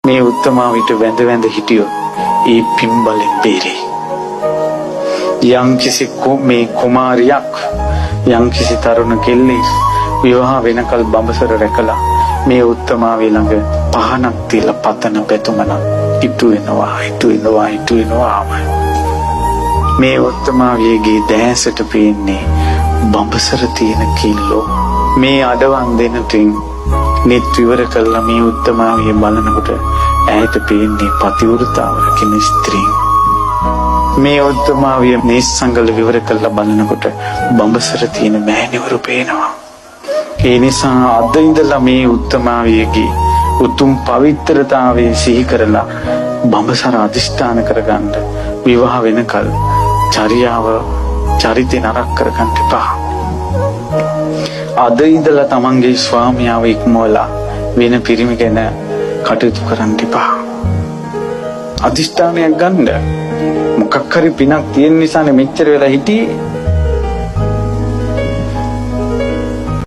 මේ උත්තමාවිට වැඳ වැඳ හිටියොත් ඒ පින්බලෙන් බේරේ. යම්කිසි මේ කුමාරියක් යම්කිසි තරුණ කෙල්ලෙක් විවාහ වෙනකල් බඹසර රැකලා මේ උත්තමාවිය ළඟ පහනක් තියලා පතන බැතුමනක් ඉටු වෙනවා. මේ උත්තමාවියගේ දැසට පේන්නේ බඹසර තියෙන කිල්ලෝ. මේ අඩවන් දෙනටින් නිත් විවර කළා මේ උත්තමාවිය බලනකොට ඇයට පේන්නේ පතිවෘතාව රකින්න ස්ත්‍රී. මේ උත්තමාවිය නිස්සංගල විවර කළා බලනකොට බඹසර තියෙන මෑණිවරු පේනවා. ඒ නිසා අද ඉඳලා මේ උත්තමාවියගේ උතුම් පවිත්‍රතාවය සිහි කරලා බඹසර අධිෂ්ඨාන කරගන්න විවාහ වෙනකල් චරිතේ නරක කරගන්න එපා. අද ඉඳලා තමන්ගේ ස්වාමියාව ඉක්මවලා වෙන පිරිමි ගැන කටයුතු කරන්න එපා. අධිෂ්ඨානයක් ගන්න. මොකක් හරි පිනක් තියෙන නිසානේ මෙච්චර වෙලා හිටියේ.